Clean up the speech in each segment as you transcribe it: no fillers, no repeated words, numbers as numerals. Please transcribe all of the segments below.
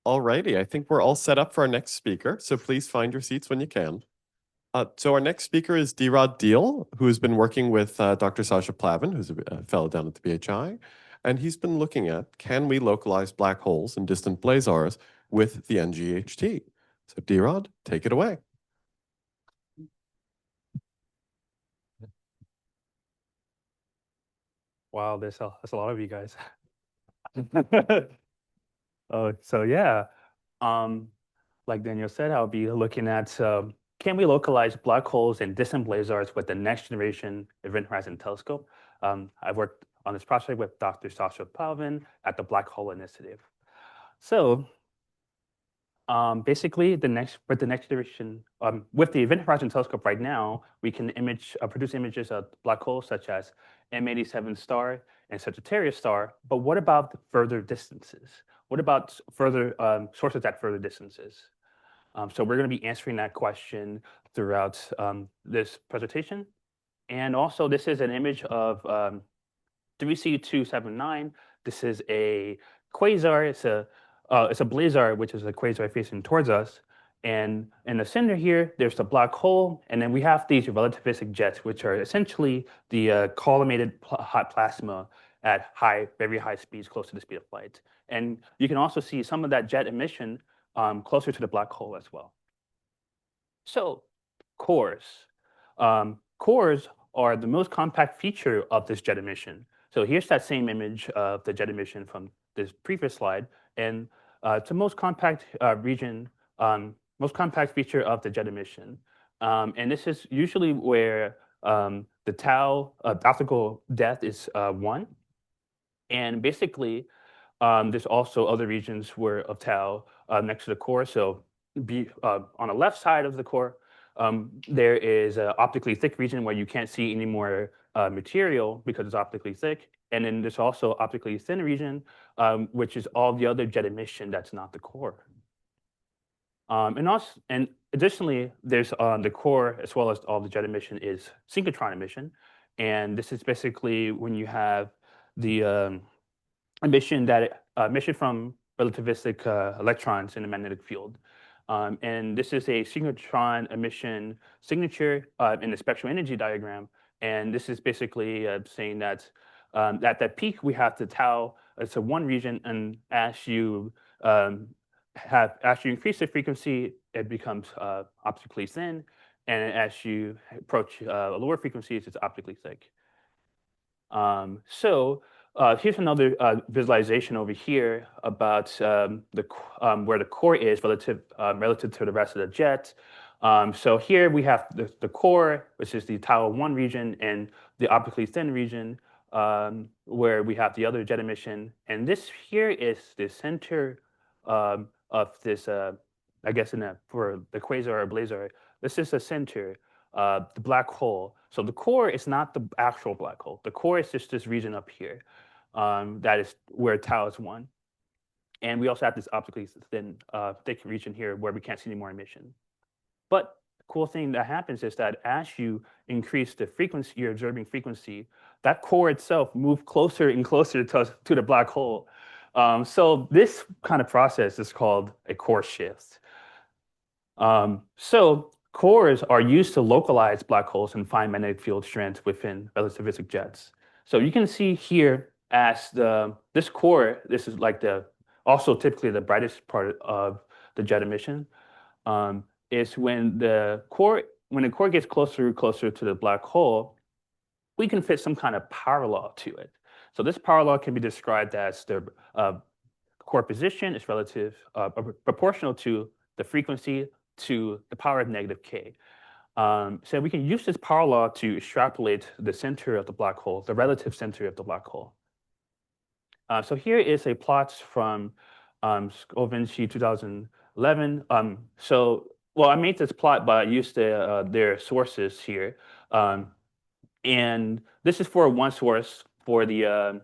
Alrighty, I think we're all set up for our next speaker, so please find your seats when you can. So our next speaker is D-Rod Deal, who has been working with Dr. Sasha Plavin, who's a fellow down at the BHI, and he's been looking at, can we localize black holes and distant blazars with the ngEHT? So D-Rod, take it away. Wow, that's a lot of you guys. So yeah, um, like Daniel said, I'll be looking at can we localize black holes and distant blazars with the next generation Event Horizon Telescope? I've worked on this project with Dr. Sasha Palvin at the Black Hole Initiative. So basically, with the next generation, with the Event Horizon Telescope right now, we can produce images of black holes such as M87 star and Sagittarius star. But what about the further distances? What about further sources at further distances? So we're going to be answering that question throughout this presentation. And also, this is an image of 3C279. This is a quasar. It's a blazar, which is a quasar facing towards us. And in the center here, there's the black hole. And then we have these relativistic jets, which are essentially the collimated hot plasma at very high speeds, close to the speed of light. And you can also see some of that jet emission closer to the black hole as well. So cores. Cores are the most compact feature of this jet emission. So here's that same image of the jet emission from this previous slide. And it's the most compact most compact feature of the jet emission. And this is usually where the tau optical depth is 1. And basically, there's also other regions of tau next to the core. So on the left side of the core, there is an optically thick region where you can't see any more material because it's optically thick. And then there's also optically thin region, which is all the other jet emission that's not the core. And additionally, there's the core as well as all the jet emission is synchrotron emission. And this is basically when you have the emission from relativistic electrons in the magnetic field. And this is a synchrotron emission signature in the spectral energy diagram. And this is basically saying that at that peak, we have the tau, it's a 1 region, and as you increase the frequency, it becomes optically thin. And as you approach lower frequencies, it's optically thick. Here's another visualization over here about where the core is relative to the rest of the jet. So here we have the core, which is the tau 1 region, and the optically thin region, where we have the other jet emission. And this here is the center of this, I guess for the quasar or blazar, this is the center, the black hole. So the core is not the actual black hole. The core is just this region up here. That is where tau is 1. And we also have this optically thin, thick region here where we can't see any more emission. But the cool thing that happens is that as you increase the frequency, your observing frequency, that core itself moves closer and closer to the black hole. So this kind of process is called a core shift. So cores are used to localize black holes and find magnetic field strengths within relativistic jets. So you can see here as this core, this is like also typically the brightest part of the jet emission, is when the core gets closer and closer to the black hole, we can fit some kind of power law to it. So this power law can be described as the core position is proportional to the frequency to the power of negative k. So we can use this power law to extrapolate the center of the black hole, the relative center of the black hole. So here is a plot from Scovinci 2011. Well, I made this plot, but I used their sources here. And this is for one source, for the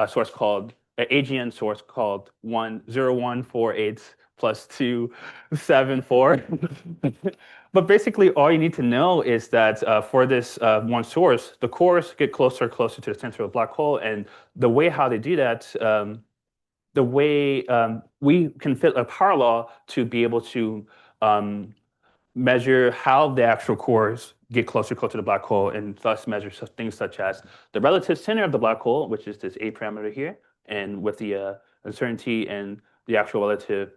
source called AGN source called 10148 plus 274. But basically, all you need to know is that for this one source, the cores get closer and closer to the center of the black hole. And the way how they do that the way we can fit a power law to be able to measure how the actual cores get closer to the black hole, and thus measure things such as the relative center of the black hole, which is this A parameter here, and with the uncertainty and the actual relative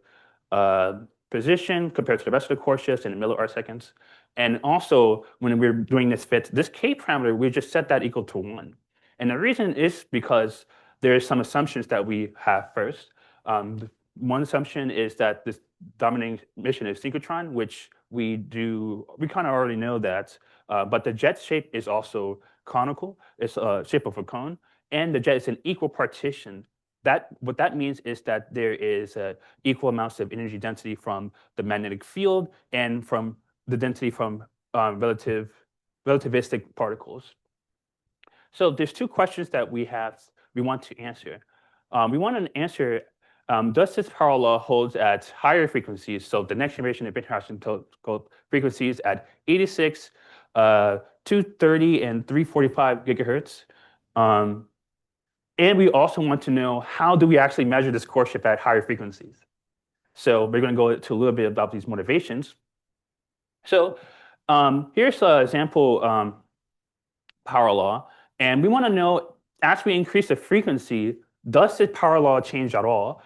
position compared to the rest of the core shifts in milliarcseconds. And also, when we're doing this fit, this K parameter, we just set that equal to 1. And the reason is because there's some assumptions that we have first. One assumption is that this dominating emission is synchrotron, which we kind of already know that, but the jet shape is also conical. It's a shape of a cone, and the jet is an equal partition. What that means is that there is equal amounts of energy density from the magnetic field and from the density from relativistic particles. So there's two questions that we want to answer. We want to answer, does this power law holds at higher frequencies? So the next generation of interacting telescope frequencies at 86, 230, and 345 gigahertz. And we also want to know, how do we actually measure this core shift at higher frequencies? So we're going to go into a little bit about these motivations. So here's an example power law. And we want to know, as we increase the frequency, does the power law change at all?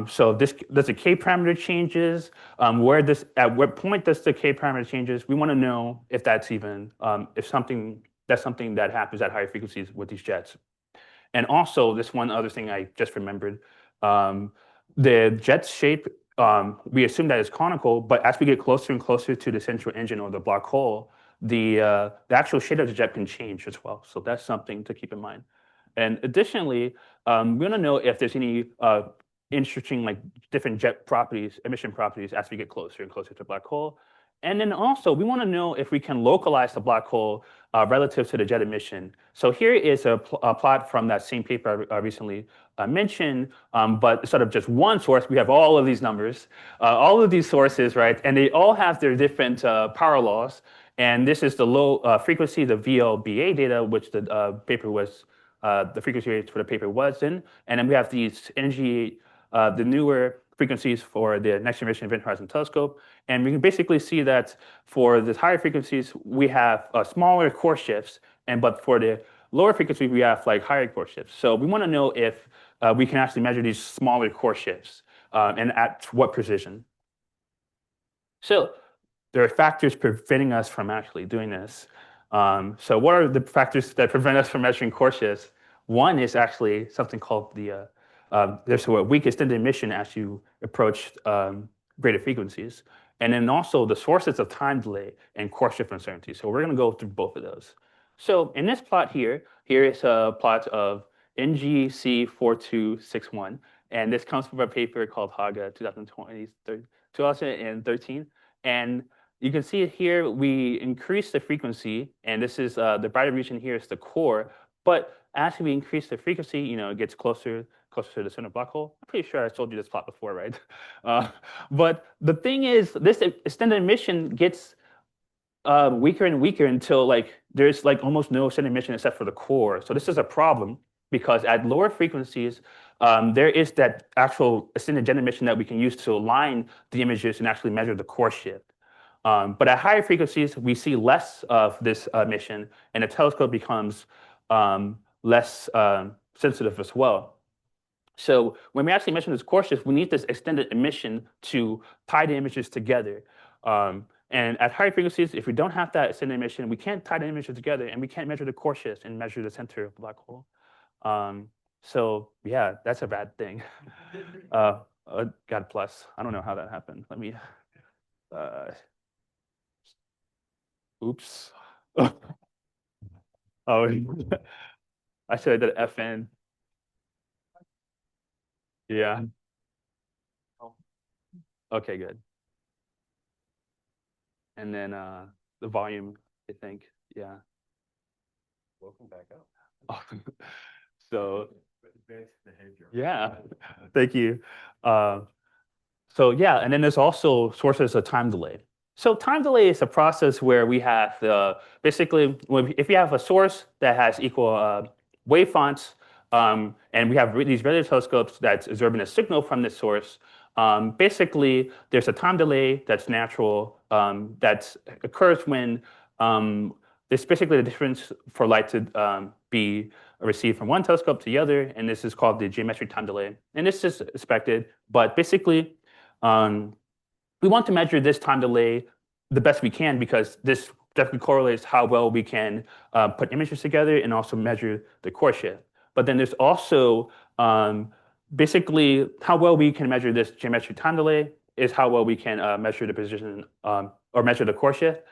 So does the K parameter changes? At what point does the K parameter changes? We want to know if that's even that's something that happens at higher frequencies with these jets. And also, this one other thing I just remembered, the jet shape, we assume that it's conical, but as we get closer and closer to the central engine or the black hole, the actual shape of the jet can change as well. So that's something to keep in mind. And additionally, we want to know if there's any interesting, like, different jet properties, emission properties, as we get closer and closer to the black hole. And then also, we want to know if we can localize the black hole relative to the jet emission. So here is a plot from that same paper I recently mentioned, but sort of just one source. We have all of these numbers, all of these sources, right? And they all have their different power laws. And this is the low frequency, the VLBI data, which the paper was, the frequency rates for the paper was in. And then we have these energy, the newer frequencies for the next generation Event Horizon Telescope. And we can basically see that for the higher frequencies, we have smaller core shifts, but for the lower frequency, we have like higher core shifts. So we want to know if we can actually measure these smaller core shifts and at what precision. So there are factors preventing us from actually doing this. So what are the factors that prevent us from measuring core shifts? One is actually something called there's a weak extended emission as you approach greater frequencies. And then also the sources of time delay and core shift uncertainty. So we're going to go through both of those. So in this plot here is a plot of NGC4261. And this comes from a paper called Haga 2013. And you can see it here, we increase the frequency, and this is the brighter region here is the core. But as we increase the frequency, it gets closer to the center black hole. I'm pretty sure I told you this plot before, right? But the thing is, this extended emission gets weaker and weaker until there's almost no extended emission except for the core. So this is a problem because at lower frequencies, there is that actual extended jet emission that we can use to align the images and actually measure the core shift. But at higher frequencies, we see less of this emission, and the telescope becomes less sensitive as well. So when we actually measure this core shift, we need this extended emission to tie the images together. And at higher frequencies, if we don't have that extended emission, we can't tie the images together, and we can't measure the core shift and measure the center of the black hole. So yeah, that's a bad thing. God bless. I don't know how that happened. Let me. Oops. Oh, I should have done FN. Yeah. Okay, good. And then the volume, I think. Yeah. Welcome back up. So Advanced behavior. yeah, thank you. So yeah, and then there's also sources of time delay. So time delay is a process where we have basically, if you have a source that has equal wave fonts, And we have these radio telescopes that's absorbing a signal from this source. Basically, there's a time delay that's natural that occurs when there's basically the difference for light to be received from one telescope to the other, and this is called the geometric time delay. And this is expected, but basically, um, we want to measure this time delay the best we can because this definitely correlates how well we can put images together and also measure the core shift. But then there's also basically how well we can measure this geometric time delay is how well we can measure the position or measure the core shift.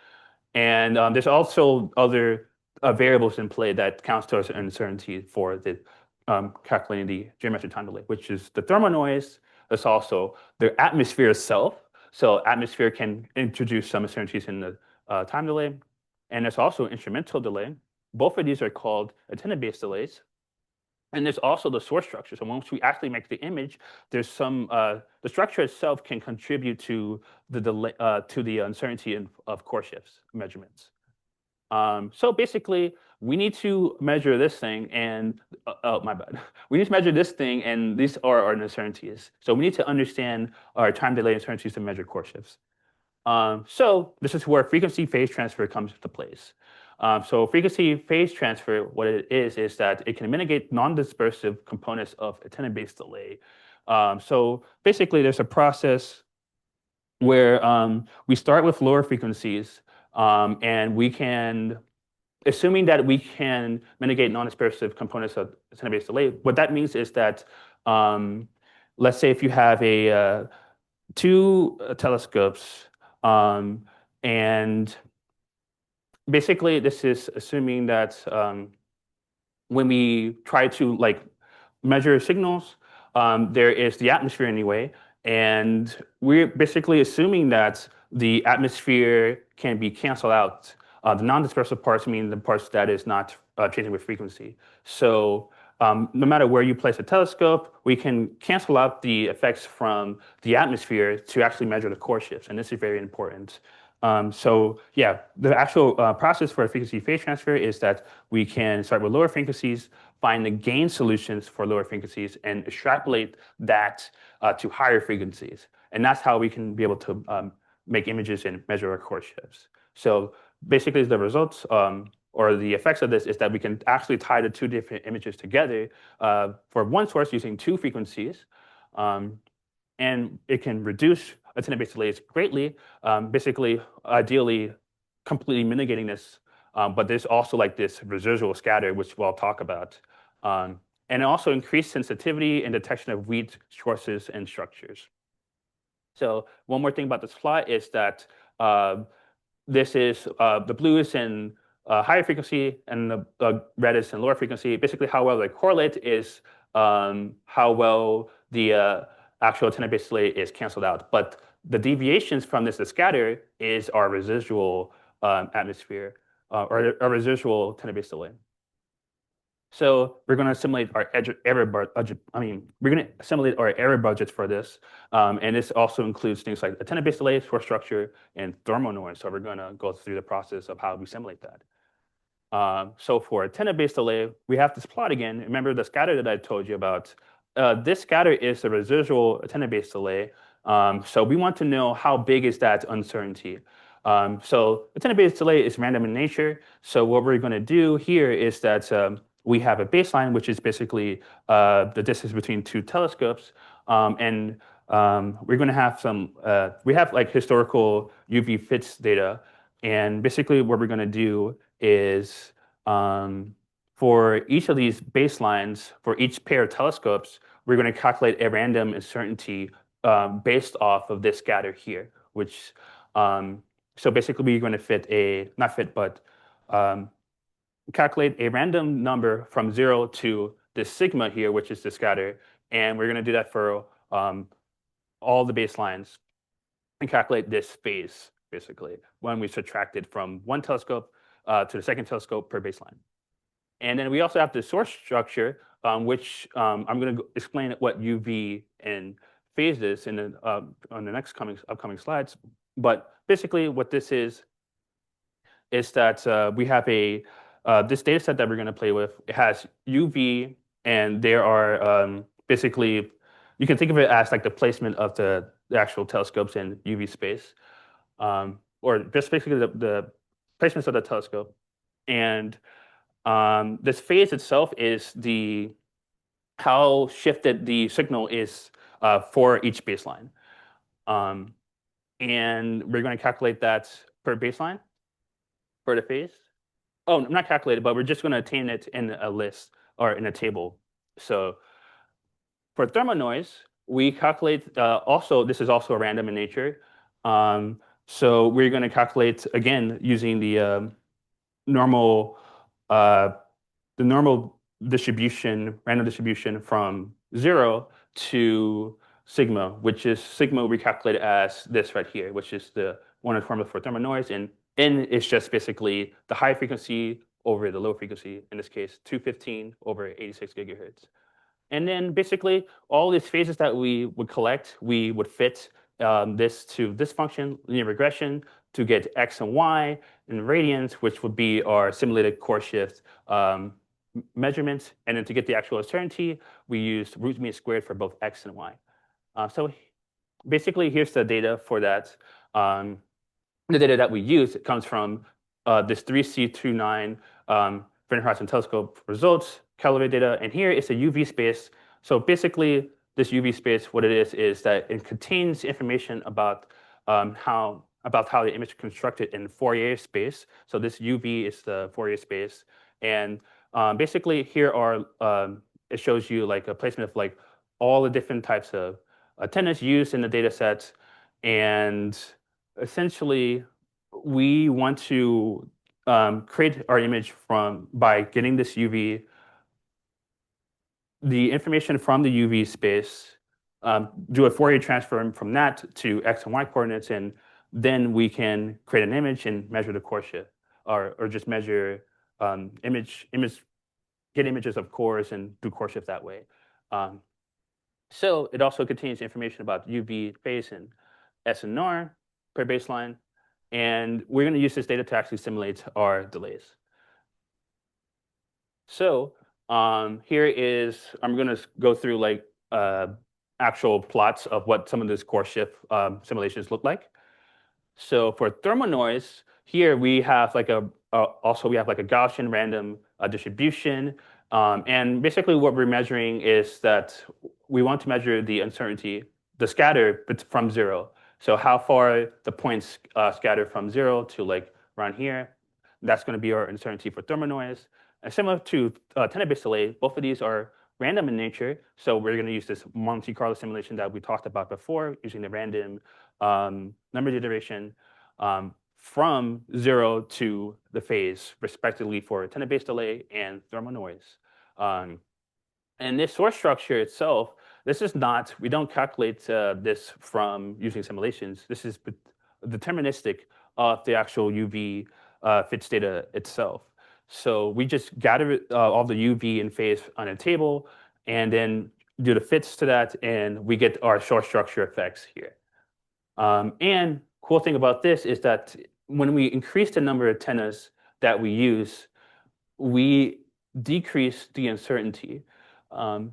And there's also other variables in play that counts towards uncertainty for the calculating the geometric time delay, which is the thermal noise. There's also the atmosphere itself. So atmosphere can introduce some uncertainties in the time delay. And there's also instrumental delay. Both of these are called antenna-based delays. And there's also the source structure. So once we actually make the image, there's some the structure itself can contribute to the delay to the uncertainty of core shifts measurements. So basically, we need to measure this thing, and oh my bad, we need to measure this thing, and these are our uncertainties. So we need to understand our time delay uncertainties to measure core shifts. So this is where frequency phase transfer comes into place. So frequency phase transfer, what it is that it can mitigate non-dispersive components of antenna-based delay. So basically, there's a process where we start with lower frequencies, and we can, assuming that we can mitigate non-dispersive components of antenna-based delay, what that means is that, let's say if you have two telescopes, and basically, this is assuming that when we try to measure signals, there is the atmosphere anyway, and we're basically assuming that the atmosphere can be canceled out. The non-dispersive parts mean the parts that is not changing with frequency. So no matter where you place a telescope, we can cancel out the effects from the atmosphere to actually measure the core shifts, and this is very important. So yeah, the actual process for a frequency phase transfer is that we can start with lower frequencies, find the gain solutions for lower frequencies, and extrapolate that to higher frequencies. And that's how we can be able to make images and measure our core shifts. So basically the results or the effects of this is that we can actually tie the two different images together for one source using two frequencies. And it can reduce antenna-based delays greatly, basically, ideally, completely mitigating this. But there's also this residual scatter, which we'll talk about. And also increased sensitivity and detection of weak sources and structures. So one more thing about this plot is that this is the blue is in higher frequency and the red is in lower frequency. Basically, how well they correlate is how well the actual antenna-based delay is canceled out. But the deviations from this, the scatter, is our residual atmosphere or our residual antenna-based delay. So we're going to simulate our error budget. We're going to simulate our error budgets for this, and this also includes things like antenna-based delay, source structure, and thermal noise. So we're going to go through the process of how we simulate that. So for antenna-based delay, we have this plot again. Remember the scatter that I told you about? This scatter is the residual antenna-based delay. So we want to know how big is that uncertainty. So antenna-based delay is random in nature. So what we're going to do here is that we have a baseline, which is basically the distance between two telescopes. And we're going to have we have historical UV fits data. And basically what we're going to do is for each of these baselines, for each pair of telescopes, we're going to calculate a random uncertainty based off of this scatter here, which, so basically we're going to calculate a random number from 0 to this sigma here, which is the scatter. And we're going to do that for all the baselines and calculate this phase, basically, when we subtract it from one telescope to the second telescope per baseline. And then we also have the source structure, which I'm going to explain what UV and phase is on the next upcoming slides. But basically what this is that we have this data set that we're going to play with. It has UV and there are basically, you can think of it as like the placement of the actual telescopes in UV space, or just basically the placements of the telescope. And this phase itself is how shifted the signal is for each baseline. Um, and we're going to calculate that per baseline for the phase. Oh, not calculated, but we're just going to obtain it in a list or in a table. So for thermal noise, we calculate also, this is also random in nature. So we're going to calculate again using normal uh, the normal distribution, random distribution from 0 to sigma, which is sigma we calculate as this right here, which is the one formula for thermal noise, and n is just basically the high frequency over the low frequency, in this case 215 over 86 gigahertz. And then basically all these phases that we would collect, we would fit this to this function, linear regression, to get x and y in radians, which would be our simulated core shift measurements. And then to get the actual uncertainty, we used root mean squared for both x and y. So basically, here's the data for that. The data that we use comes from this 3C29 Event Horizon Telescope results, calibrated data, and here it's a UV space. So basically, this UV space, what it is that it contains information about how the image is constructed in Fourier space. So this UV is the Fourier space, and basically here are it shows you like a placement of like all the different types of antennas used in the data set, and essentially we want to create our image by getting this UV, the information from the UV space, do a Fourier transform from that to x and y coordinates, and then we can create an image and measure the core shift, or just measure get images of cores and do core shift that way. So it also contains information about UV phase and SNR per baseline, and we're going to use this data to actually simulate our delays. So here is, I'm going to go through like actual plots of what some of this core shift simulations look like. So for thermal noise, here we have like also we have like a Gaussian random distribution. And basically what we're measuring is that we want to measure the uncertainty, the scatter from 0. So how far the points scatter from 0 to like around here. That's going to be our uncertainty for thermal noise. And similar to antenna-based delay, both of these are random in nature. So we're going to use this Monte Carlo simulation that we talked about before, using the random number iteration from 0 to the phase, respectively, for antenna-based delay and thermal noise. And this source structure itself, this is not, we don't calculate this from using simulations. This is deterministic of the actual UV fits data itself. So we just gather all the UV and phase on a table and then do the fits to that, and we get our source structure effects here. And cool thing about this is that when we increase the number of antennas that we use, we decrease the uncertainty.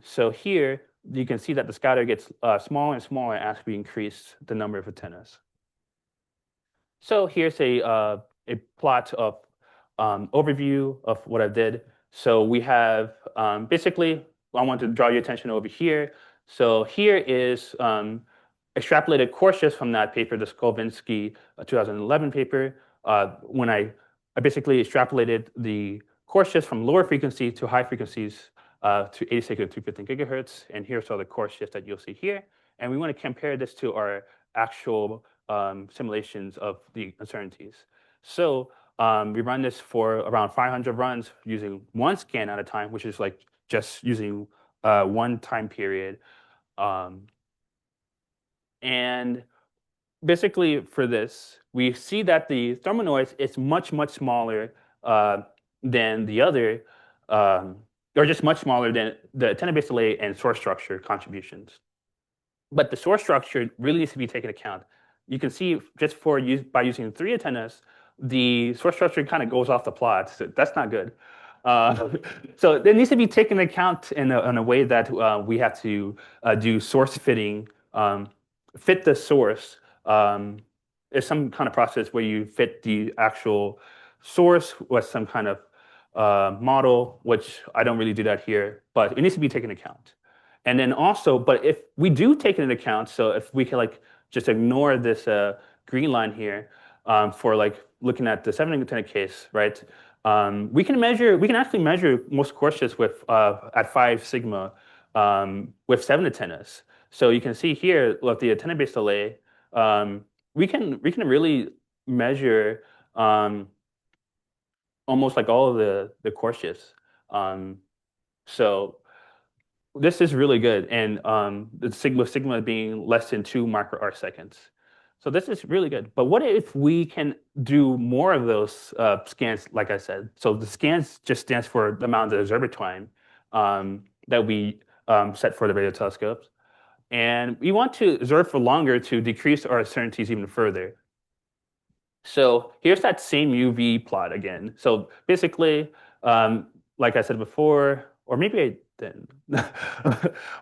So here you can see that the scatter gets smaller and smaller as we increase the number of antennas. So here's a plot of overview of what I did. So we have basically, I want to draw your attention over here. So here is extrapolated core shifts from that paper, the Skolvinsky 2011 paper. When I basically extrapolated the core shifts from lower frequency to high frequencies to 86 to 215 gigahertz. And here's all the core shifts that you'll see here. And we want to compare this to our actual simulations of the uncertainties. So we run this for around 500 runs using one scan at a time, which is like just using one time period. And basically for this, we see that the thermal noise is much, much smaller than the other, or just much smaller than the antenna-based delay and source structure contributions. But the source structure really needs to be taken into account. You can see just by using 3 antennas, the source structure kind of goes off the plot. So that's not good. So it needs to be taken into account in a way that we have to do source fitting, fit the source. It's some kind of process where you fit the actual source with some kind of model, which I don't really do that here, but it needs to be taken into account. And then also, but if we do take it into account, so if we can like just ignore this green line here for like looking at the 7 antenna case, right? We can actually measure most core shifts with at 5 sigma with 7 antennas. So you can see here with the antenna-based delay, we can really measure almost like all of the core shifts. So this is really good, and the sigma being less than 2 microarcseconds. So this is really good. But what if we can do more of those scans, like I said? So the scans just stands for the amount of observer time that we set for the radio telescopes. And we want to observe for longer to decrease our uncertainties even further. So here's that same UV plot again. So basically, like I said before, or maybe I didn't.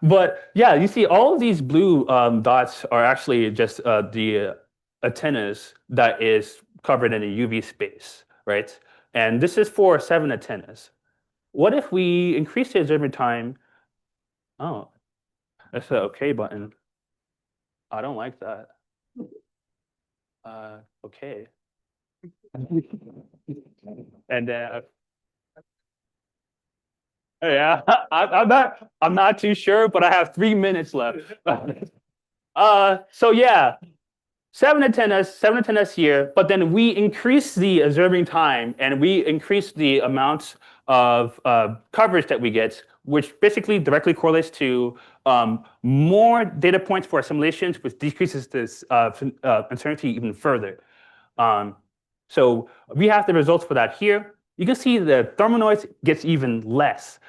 But yeah, you see all of these blue dots are actually just the antennas that is covered in a UV space, right? And this is for 7 antennas. What if we increase the observer time? Oh, that's the OK button. I don't like that. OK. And yeah, I'm not too sure, but I have 3 minutes left. So yeah, 7 antennas here, but then we increase the observing time and we increase the amount of coverage that we get, which basically directly correlates to more data points for our simulations, which decreases this uncertainty even further. So we have the results for that here. You can see the thermal noise gets even less,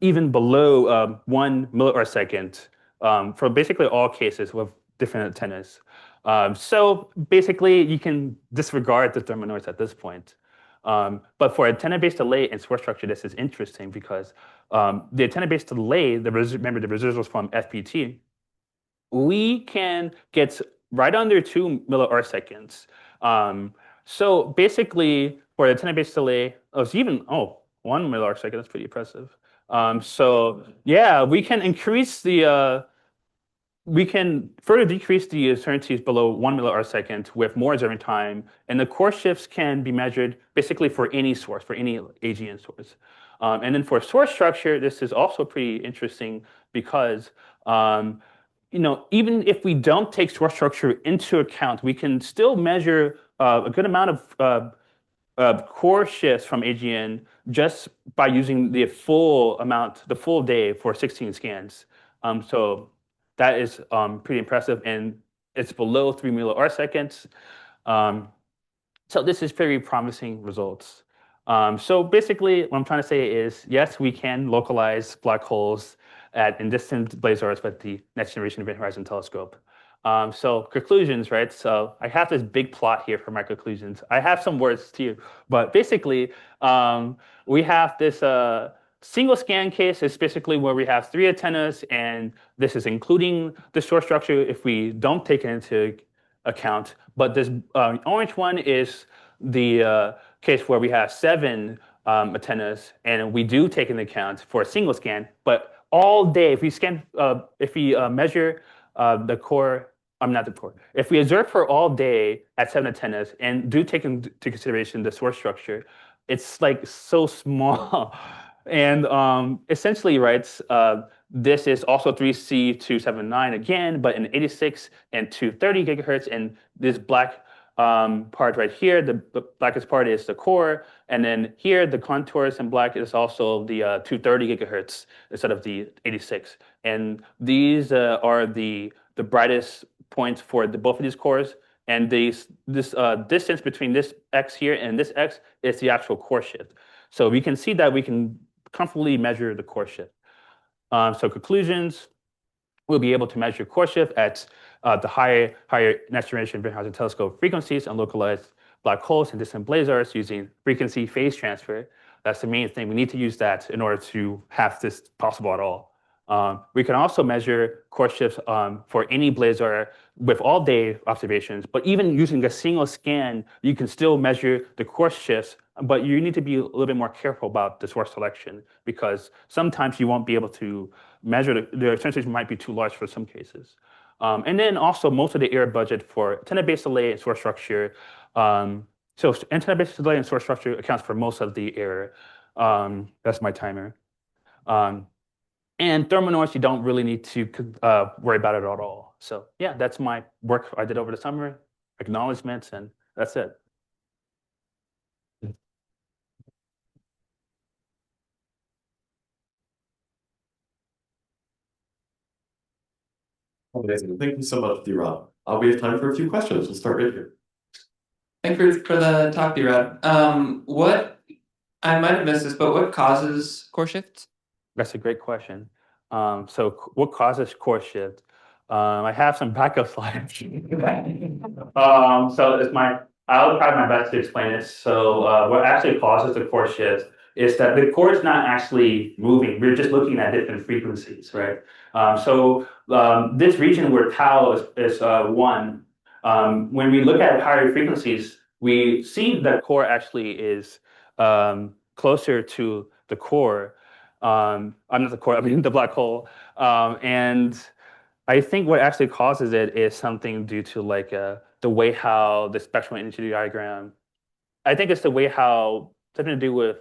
even below 1 milliarsecond for basically all cases with different antennas. So basically, you can disregard the thermal noise at this point. But for antenna-based delay and source structure, this is interesting because the antenna-based delay, remember the residuals from FPT, we can get right under 2 milliarseconds. So basically, for the antenna-based delay, it's even 1 milliarsecond. That's pretty impressive. So yeah, we can increase the we can further decrease the uncertainties below 1 milliarsecond with more observing time, and the core shifts can be measured basically for any source, for any AGN source. And then for source structure, this is also pretty interesting because even if we don't take source structure into account, we can still measure a good amount of core shifts from AGN just by using the full amount, the full day for 16 scans. So that is pretty impressive, and it's below 3 milliarseconds. So this is very promising results. So basically, what I'm trying to say is, yes, we can localize black holes in distant blazars with the next generation Event Horizon Telescope. So conclusions, right? So I have this big plot here for my conclusions. I have some words too, but basically, we have this single scan case is basically where we have 3 antennas, and this is including the source structure if we don't take it into account. But this orange one is the case where we have 7 antennas, and we do take into account for a single scan. But all day, if we measure the core, not the core. If we observe for all day at 7 antennas and do take into consideration the source structure, it's like so small. And essentially, right, this is also 3C279 again, but in 86 and 230 gigahertz. And this black part right here, the blackest part is the core. And then here, the contours in black is also the 230 gigahertz instead of the 86. And these are the brightest points for both of these cores. And this distance between this X here and this X is the actual core shift. So we can see that we can comfortably measure the core shift. So conclusions, we'll be able to measure core shift at the higher next generation Event Horizon Telescope frequencies and localized black holes and distant blazars using frequency phase transfer. That's the main thing. We need to use that in order to have this possible at all. We can also measure course shifts for any blazar with all day observations, but even using a single scan, you can still measure the course shifts, but you need to be a little bit more careful about the source selection because sometimes you won't be able to measure, the sensitivity might be too large for some cases. And then also most of the error budget for antenna-based delay and source structure. So antenna-based delay and source structure accounts for most of the error. That's my timer. And thermal noise, you don't really need to worry about it at all. So yeah, that's my work I did over the summer, acknowledgements, and that's it. Amazing. Thank you so much, D-Rod. We have time for a few questions. We'll start right here. Thanks for the talk, D-Rod. What, I might have missed this, but what causes core shifts? That's a great question. So what causes core shift? I have some backup slides. So I'll try my best to explain it. So what actually causes the core shift is that the core is not actually moving. We're just looking at different frequencies, right? This region where tau is 1, when we look at higher frequencies, we see that core actually is closer to the core. I'm not the core, I mean the black hole. And I think what actually causes it is something due to like the way how the spectral energy diagram, I think it's the way how, something to do with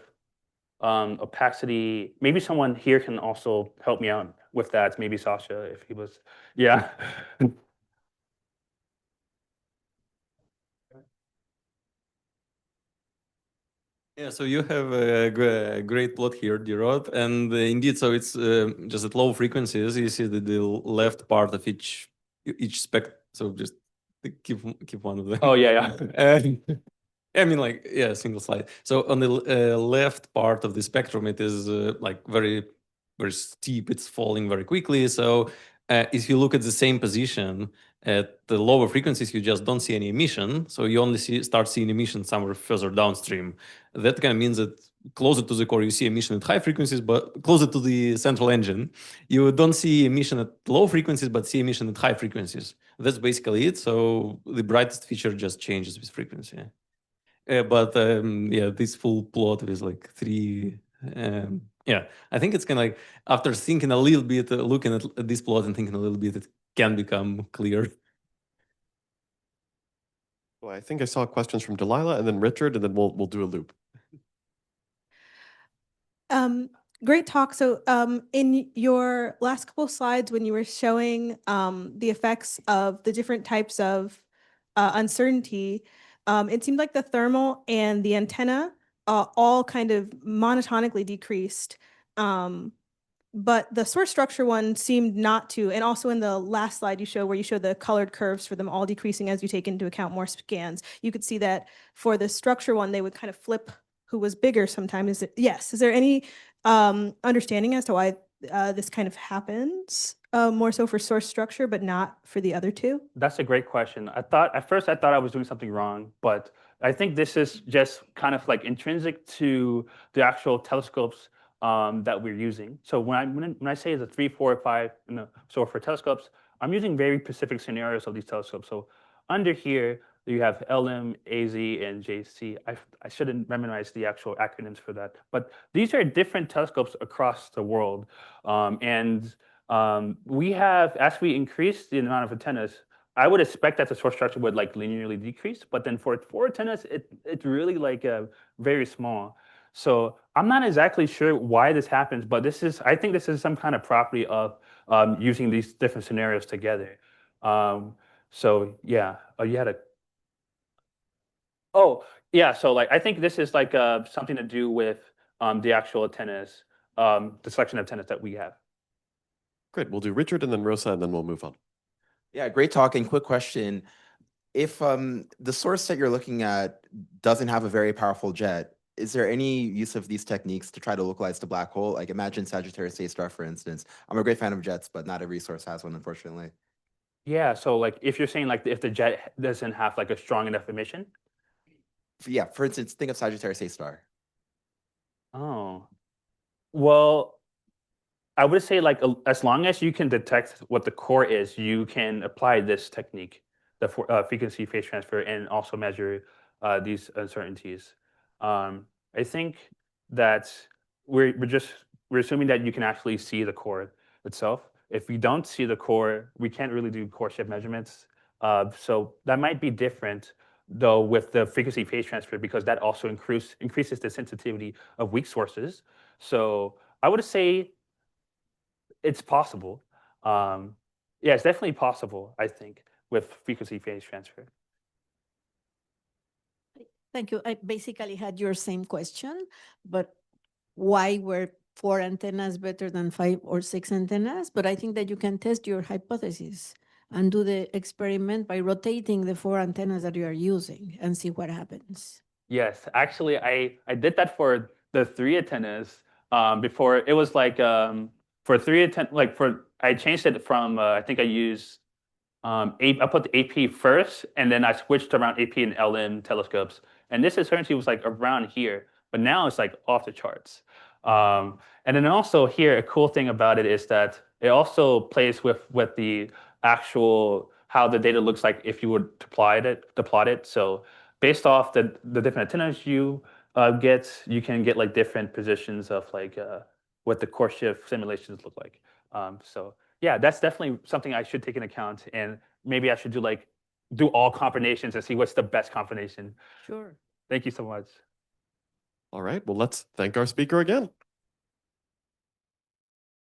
opacity. Maybe someone here can also help me out with that. Maybe Sasha, if he was, yeah. Yeah, so you have a great plot here, D-Rod, and indeed, so it's just at low frequencies. You see the left part of each spec. So just keep one of them. Oh yeah. I mean, like, yeah, single slide. So on the left part of the spectrum, it is like very steep. It's falling very quickly. So if you look at the same position at the lower frequencies, you just don't see any emission. So you only start seeing emission somewhere further downstream. That kind of means that closer to the core, you see emission at high frequencies, but closer to the central engine, you don't see emission at low frequencies, but see emission at high frequencies. That's basically it. So the brightest feature just changes with frequency. But yeah, this full plot is like 3. Yeah, I think it's kind of like after thinking a little bit, looking at this plot and thinking a little bit, it can become clear. Well, I think I saw questions from Delilah and then Richard, and then we'll do a loop. Great talk. So in your last couple slides, when you were showing the effects of the different types of uncertainty, it seemed like the thermal and the antenna all kind of monotonically decreased. But the source structure one seemed not to. And also in the last slide you show where you show the colored curves for them all decreasing as you take into account more scans, you could see that for the structure one, they would kind of flip who was bigger sometimes. Yes. Is there any understanding as to why this kind of happens? More so for source structure, but not for the other two? That's a great question. At first I thought I was doing something wrong, but I think this is just kind of like intrinsic to the actual telescopes that we're using. So when I say it's a 3, 4, 5, so for telescopes, I'm using very specific scenarios of these telescopes. So under here, you have LM, AZ, and JC. I shouldn't memorize the actual acronyms for that, but these are different telescopes across the world. We have, as we increase the amount of antennas, I would expect that the source structure would like linearly decrease, but then for 4 antennas, it's really like very small. So I'm not exactly sure why this happens, but I think this is some kind of property of using these different scenarios together. So yeah, you had a. Oh yeah, so like I think this is like something to do with the actual antennas, the selection of antennas that we have. Great. We'll do Richard and then Rosa, and then we'll move on. Yeah, great talk. And quick question. If the source that you're looking at doesn't have a very powerful jet, is there any use of these techniques to try to localize the black hole? Like imagine Sagittarius A star, for instance. I'm a great fan of jets, but not every source has one, unfortunately. Yeah, so like if you're saying like if the jet doesn't have like a strong enough emission. Yeah, for instance, think of Sagittarius A star. Oh, well, I would say like as long as you can detect what the core is, you can apply this technique, the frequency phase transfer, and also measure these uncertainties. I think that we're assuming that you can actually see the core itself. If we don't see the core, we can't really do core shift measurements. So that might be different though with the frequency phase transfer because that also increases the sensitivity of weak sources. So I would say it's possible. Yeah, it's definitely possible, I think, with frequency phase transfer. Thank you. I basically had your same question, but why were 4 antennas better than 5 or 6 antennas? But I think that you can test your hypothesis and do the experiment by rotating the 4 antennas that you are using and see what happens. Yes, actually, I did that for the 3 antennas before. It was like for 3 antennas, like I changed it from I think I used I put the AP first, and then I switched around AP and LM telescopes. And this uncertainty was like around here, but now it's like off the charts. And then also here, a cool thing about it is that it also plays with the actual how the data looks like if you would to plot it. So based off the different antennas you get, you can get like different positions of like what the core shift simulations look like. So yeah, that's definitely something I should take into account, and maybe I should do all combinations and see what's the best combination. Sure. Thank you so much. All right, well, let's thank our speaker again.